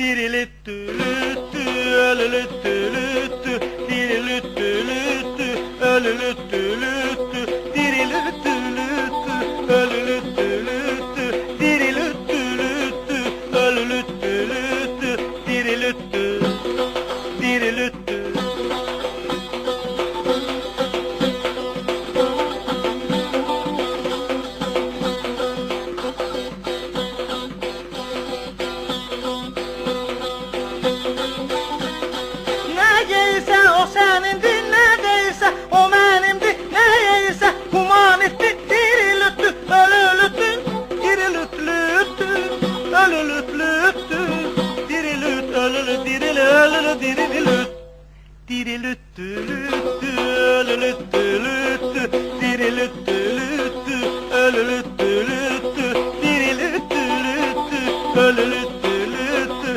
dirilüttü lüttü, ölülüttü lüttü, dirilüttü lüttü, ölülüttü lüttü, dirilüttü lüttü, ölülüttü lüttü, dirilüttü lüttü, ölülüttü lüttü, dirilüttü, dirilüttü. Neyse o senindi, neredeyse o benimdi. Neyse humanitti, dirilüttü, ölülüttü, Dirilütlüttü, ölülütlüttü, dirilüt, ölülü, dirili, ölülü, dirilüt, dirilüttü, lüttü, ölülüttü, lüttü.